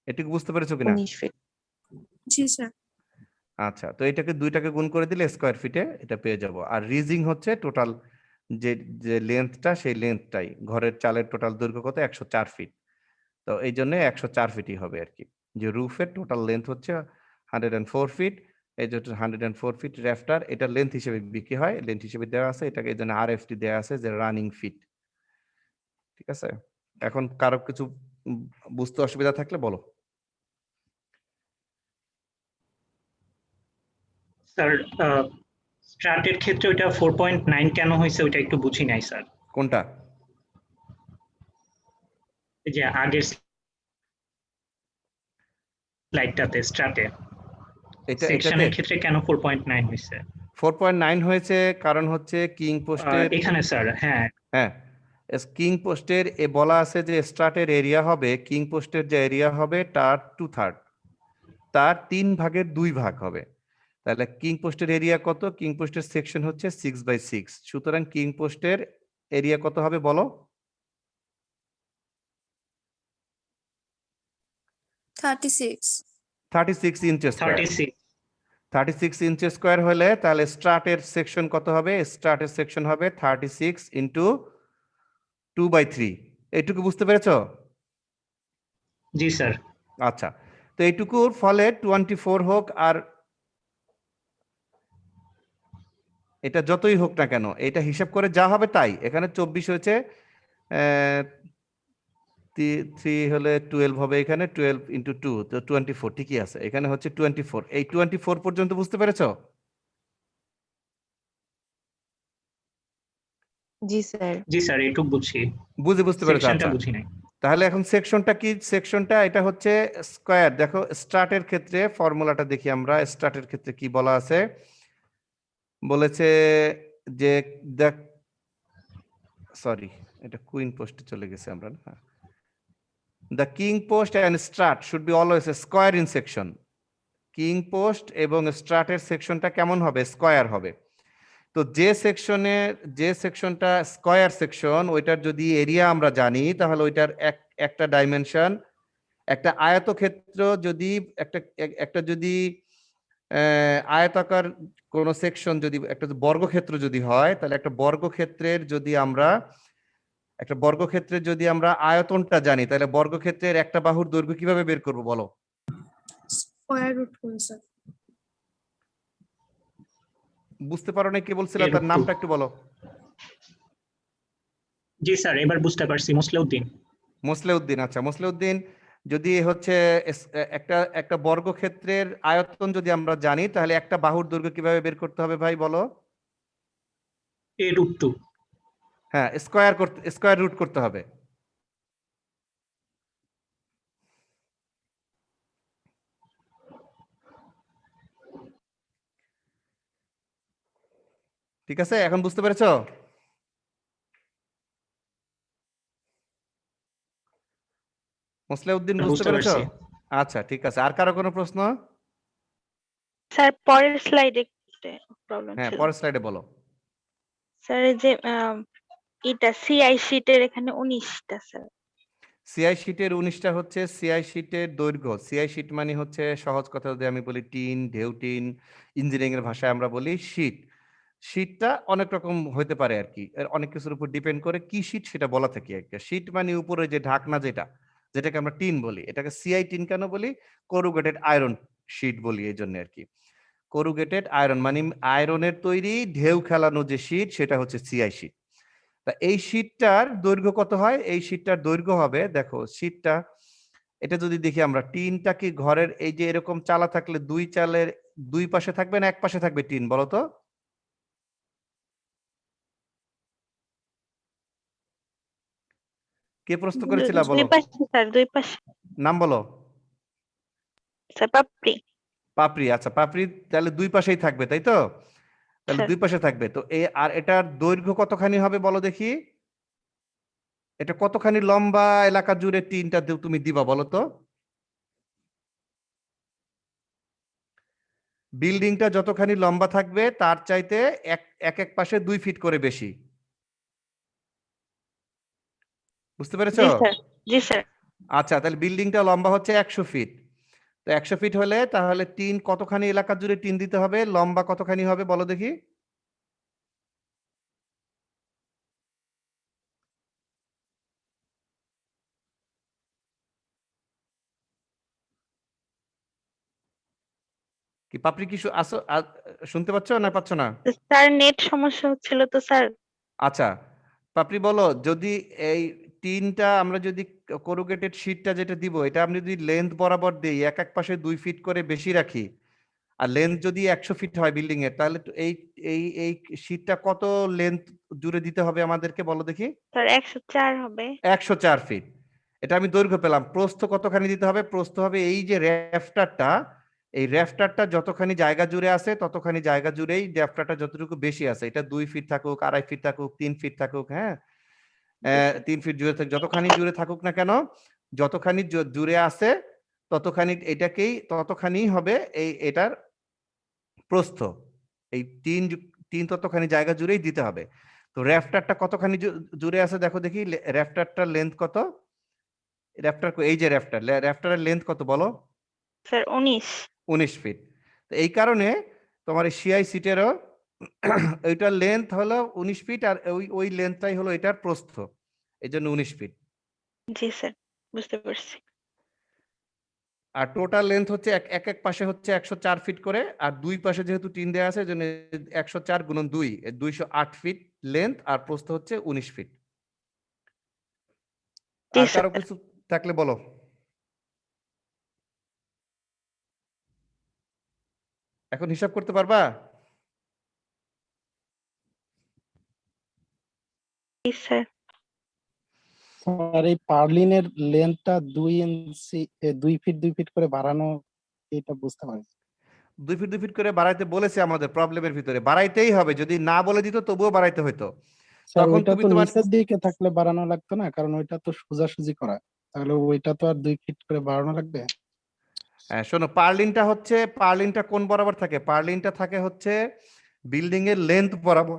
এটুকু বুঝতে পেরেছো কিনা? 19 ফিট। জি স্যার। আচ্ছা, তো এটাকে 2টাকে গুণ করে দিলে স্কোয়ার ফিটে এটা পেয়ে যাব। আর রিজিং হচ্ছে টোটাল যে যে লেন্থটা, সেই লেন্থটাই, ঘরের চালের টোটাল দৈর্ঘ্য কত? 104 ফিট। তো এই জন্য 104 ফিটই হবে আর কি। যে রুফের টোটাল লেন্থ হচ্ছে 104 ফিট, এই যে 104 ফিট র্যাফটার, এটা লেন্থ হিসেবে বিক্রি হয়, লেন্থ হিসেবে দেওয়া আছে, এটাকে এই জন্য আরএফটি দেওয়া আছে যে রানিং ফিট। ঠিক আছে, এখন কারো কিছু বুঝতে অসুবিধা থাকলে বলো। স্যার স্ট্রাটের ক্ষেত্রে ওইটা 4.9 কেন হয়েছে ওইটা একটু বুঝি নাই স্যার। কোনটা? এই যে আগের স্লাইডটাতে স্ট্রাটে এটাতে সেকশনের ক্ষেত্রে কেন 4.9 হয়েছে? 4.9 হয়েছে কারণ হচ্ছে কিং পোস্টের, এখানে স্যার, হ্যাঁ হ্যাঁ কিং পোস্টের বলা আছে যে স্ট্রাটের এরিয়া হবে, কিং পোস্টের যে এরিয়া হবে তার 2/3, তার 3 ভাগের 2 ভাগ হবে। তাহলে কিং পোস্টের এরিয়া কত? কিং পোস্টের সেকশন হচ্ছে 6/6, সুতরাং কিং পোস্টের এরিয়া কত হবে বলো? 36 36 ইঞ্চ স্কয়ার। 36 36 ইঞ্চ স্কয়ার হলে তাহলে স্ট্রাটের সেকশন কত হবে? স্ট্রাটের সেকশন হবে 36 ইন্টু 2/3। এইটুকু বুঝতে পেরেছো? জি স্যার। আচ্ছা, তো এইটুকুর ফলে 24 হোক আর এটা যতই হোক না কেন, এটা হিসাব করে যা হবে তাই। এখানে 24 হয়েছে 3 হলে 12 হবে, এখানে 12 ইন্টু 2 তো 24, ঠিকই আছে, এখানে হচ্ছে 24। এই 24 পর্যন্ত বুঝতে পেরেছো? জি স্যার। জি স্যার, এটুকু বুঝছি, বুঝতে পেরেছো? সেকশনটা আচ্ছা, বুঝি নাই। তাহলে এখন সেকশনটা কি? সেকশনটা এটা হচ্ছে স্কয়ার। দেখো স্টার্টের ক্ষেত্রে ফর্মুলাটা দেখি আমরা। স্টার্টের ক্ষেত্রে কি বলা আছে? বলেছে যে দেখ, সরি, এটা কুইন পোস্টে চলে গেছে আমরা না। The king post and Strat should be always a square in section. King post এবং স্ট্রাটের সেকশনটা কেমন হবে? স্কয়ার হবে। তো যে সেকশনটা স্কয়ার সেকশন, ওইটার যদি এরিয়া আমরা জানি, তাহলে ওইটার একটা ডাইমেনশন, একটা আয়তক্ষেত্র যদি একটা যদি আয়তাকার কোন সেকশন, যদি একটা বর্গক্ষেত্র যদি হয়, তাহলে একটা বর্গক্ষেত্রের যদি আমরা আয়তনটা জানি, তাহলে বর্গক্ষেত্রের একটা বাহুর দৈর্ঘ্য কিভাবে বের করবো বলো? স্কয়ার রুট করে স্যার। বুঝতে পারো না? কি বলছিল, এর তার উত্তর। নামটা একটু বলো। জি স্যার, এবার বুঝতে পারছি, মুসলিউদ্দিন। মোসলেউদ্দিন। আচ্ছা, মোসলেউদ্দিন, যদি হচ্ছে একটা বর্গক্ষেত্রের আয়তন যদি আমরা জানি, তাহলে একটা বাহুর দৈর্ঘ্য কিভাবে বের করতে হবে ভাই বলো? √2। হ্যাঁ, স্কয়ার রুট করতে হবে। ঠিক আছে, এখন বুঝতে পেরেছো? মোসলেউদ্দিন, বুঝতে বুঝতে পেরেছো? পারছি। আচ্ছা, ঠিক আছে। আর কারো কোনো প্রশ্ন? স্যার পরের স্লাইডে প্রবলেম হ্যাঁ, ছিল। পরের স্লাইডে বলো। স্যার এই যে এটা সিআই শিটের এখানে 19টা স্যার। সিআই শিটের 19টা হচ্ছে সিআই শিটের দৈর্ঘ্য। সিআই শিট মানে হচ্ছে, সহজ কথা যদি আমি বলি, টিন, ঢেউ টিন, ইঞ্জিনিয়ারিং এর ভাষায় আমরা বলি শিট। শিটটা অনেক রকম হতে পারে আর কি, এর অনেক কিছুর উপর ডিপেন্ড করে কি শিট সেটা বলা থাকে। একটা শিট মানে উপরে যে ঢাকনা, যেটাকে আমরা টিন বলি, এটাকে সিআই টিন কেন বলি? করুগেটেড আয়রন শিট বলি এই জন্য আর কি। করুগেটেড আয়রন মানে আয়রনের তৈরি ঢেউ খেলানো যে শিট, সেটা হচ্ছে সিআই শিট। তা এই শীটটার দৈর্ঘ্য কত হয়? এই শীটটার দৈর্ঘ্য হবে, দেখো শীটটা, এটা যদি দেখি আমরা, টিনটা কি ঘরের এই যে এরকম চালা থাকলে দুই চালের দুই পাশে থাকবে না এক পাশে থাকবে টিন, বলো তো? কে প্রশ্ন করেছিল দুই বলো? পাশে স্যার, দুই পাশে। নাম বলো। স্যার পাপড়ি। পাপড়ি। আচ্ছা, পাপড়ি তাহলে দুই পাশেই থাকবে, তাই তো? তাহলে স্যার দুই পাশে থাকবে। তো আর এটার দৈর্ঘ্য কতখানি হবে বলো দেখি? এটা কতখানি লম্বা এলাকা জুড়ে টিনটা তুমি দিবা বলো তো? বিল্ডিংটা যতখানি লম্বা থাকবে তার চাইতে এক পাশে 2 ফিট করে বেশি। বুঝতে পেরেছো? জি স্যার। জি স্যার। আচ্ছা, তাহলে বিল্ডিংটা লম্বা হচ্ছে 100 ফিট। তো 100 ফিট হলে তাহলে টিন কতখানি এলাকা জুড়ে টিন দিতে হবে? লম্বা কতখানি হবে বলো দেখি? কি পাপড়ি, কি শুনতে পাচ্ছ না পাচ্ছ না? স্যার নেট সমস্যা হচ্ছিল তো স্যার। আচ্ছা, পাপড়ি বলো, যদি এই টিনটা আমরা যদি করুগেটেড শীটটা যেটা দিব, এটা আমরা যদি লেন্থ বরাবর দিই, এক পাশে 2 ফিট করে বেশি রাখি, আর লেন্থ যদি 100 ফিট হয় বিল্ডিং এর, তাহলে তো এই এই এই শীটটা কত লেন্থ জুড়ে দিতে হবে আমাদেরকে বলো দেখি? স্যার 104 হবে। 104 ফিট। এটা আমি দৈর্ঘ্য পেলাম। প্রস্থ কতখানি দিতে হবে? প্রস্থ হবে এই যে র্যাফটারটা, এই র্যাফটারটা যতখানি জায়গা জুড়ে আছে, ততখানি জায়গা জুড়েই র্যাফটারটা যতটুকু বেশি আছে, এটা 2 ফিট থাকুক, 2.5 ফিট থাকুক, 3 ফিট থাকুক, হ্যাঁ, 3 ফিট জুড়ে থাকুক, যতখানি জুড়ে থাকুক না কেন, যতখানি জুড়ে আছে ততখানি ততখানি হবে এটার প্রস্থ। এই তিন ততখানি জায়গা জুড়েই দিতে হবে। তো র্যাফটারটা কতখানি জুড়ে আছে দেখো দেখি, র্যাফটারটার লেন্থ কত? এই যে র্যাফটারের লেন্থ কত বলো? Sir 19 feet. তো এই কারণে তোমার এই সিআই সিটেরও ওইটার লেন্থ হলো 19 ফিট, আর ওই লেন্থটাই হলো এটার প্রস্থ, এই জন্য 19 ফিট। জি স্যার, বুঝতে পারছি। আর টোটাল লেন্থ হচ্ছে এক পাশে হচ্ছে 104 ফিট করে, আর দুই পাশে যেহেতু টিন দেওয়া আছে, জন্য 104 গুণন 2, 208 ফিট লেন্থ, আর প্রস্থ হচ্ছে 19 ফিট। জি আর কারো স্যার। কিছু থাকলে বলো। এখন হিসাব করতে পারবা? স্যার স্যার এই পার্লিনের লেন্থটা 2 ইঞ্চি 2 ফিট করে বাড়ানো, এটা বুঝতে পারি। 2 ফিট করে বাড়াইতে বলেছে আমাদের প্রবলেমের ভিতরে, বাড়াইতেই হবে, যদি না বলে দিত তবুও বাড়াইতে হতো। স্যার তখন ওইটা তুমি তো তোমার নিচের দিকে থাকলে বাড়ানো লাগতো না, কারণ ওইটা তো সোজাসুজি করা, তাহলে ওইটা তো আর 2 ফিট করে বাড়ানো লাগবে। হ্যাঁ শোনো, পার্লিনটা কোন বরাবর থাকে? পার্লিনটা থাকে হচ্ছে বিল্ডিং এর লেন্থ বরাবর,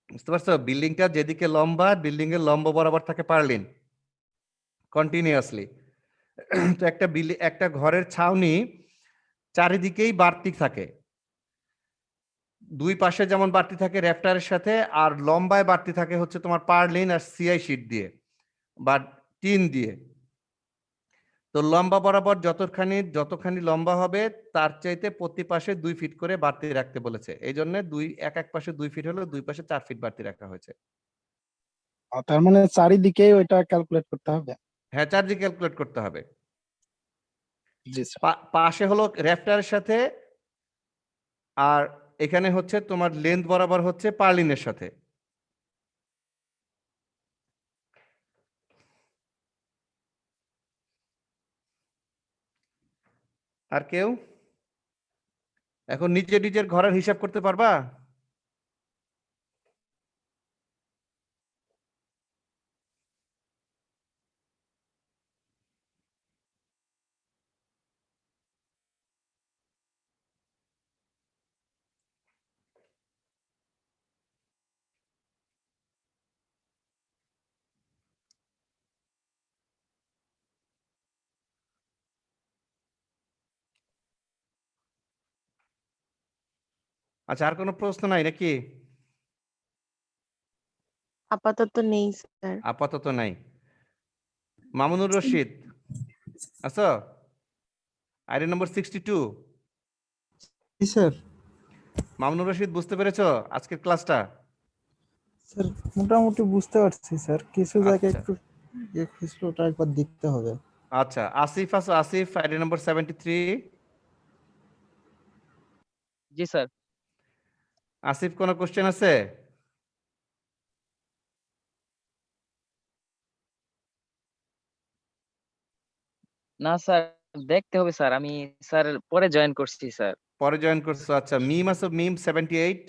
বুঝতে পারছো? বিল্ডিংটা যেদিকে লম্বা, বিল্ডিং এর লম্ব বরাবর থাকে পার্লিন কন্টিনিউয়াসলি। তো একটা ঘরের ছাউনি চারিদিকেই বাড়তি থাকে, দুই পাশে যেমন বাড়তি থাকে র্যাফটারের সাথে, আর লম্বায় বাড়তি থাকে হচ্ছে তোমার পার্লিন আর সিআই শিট দিয়ে বা টিন দিয়ে। তো লম্বা বরাবর যতখানি লম্বা হবে তার চাইতে প্রতি পাশে 2 ফিট করে বাড়তি রাখতে বলেছে, এই জন্য এক পাশে 2 ফিট হলো, দুই পাশে 4 ফিট বাড়তি রাখা হয়েছে। তার মানে চারিদিকেই ওইটা ক্যালকুলেট করতে হবে। হ্যাঁ, চার্জি ক্যালকুলেট করতে হবে। জি স্যার। পাশে হলো র্যাফটারের সাথে, আর এখানে হচ্ছে তোমার লেন্থ বরাবর হচ্ছে পার্লিনের সাথে। আর কেউ এখন নিজের ঘরের হিসাব করতে পারবা? আচ্ছা, আর কোনো প্রশ্ন নাই নাকি? আপাতত নেই স্যার। আপাতত নাই। মামুনুর রশিদ আছো? আইডি নম্বর 62। জি স্যার। মামুনুর রশিদ, বুঝতে পেরেছো আজকের ক্লাসটা? স্যার মোটামুটি বুঝতে পারছি স্যার, কিছু জায়গায় আচ্ছা একটু ওটা একবার দেখতে হবে। আচ্ছা, আসিফ আইডি নম্বর 73। জি স্যার। আসিফ, কোনো কোশ্চেন আছে? না স্যার, দেখতে হবে স্যার, আমি স্যার পরে জয়েন করছি স্যার। পরে জয়েন করছো? আচ্ছা, মিম 78।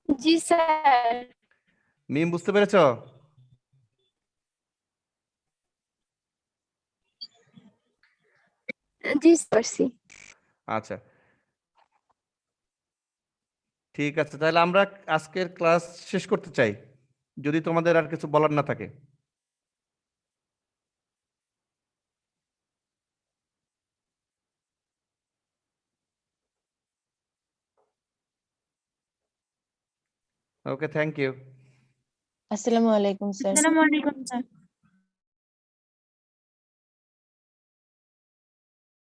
জি স্যার। মিম, বুঝতে পেরেছো? জি পারছি। আচ্ছা ঠিক আছে, তাহলে আমরা আজকের ক্লাস শেষ করতে চাই, যদি তোমাদের আর কিছু বলার না থাকে। ওকে, থ্যাংক ইউ। আসসালামু আলাইকুম স্যার। আসসালামু আলাইকুম স্যার।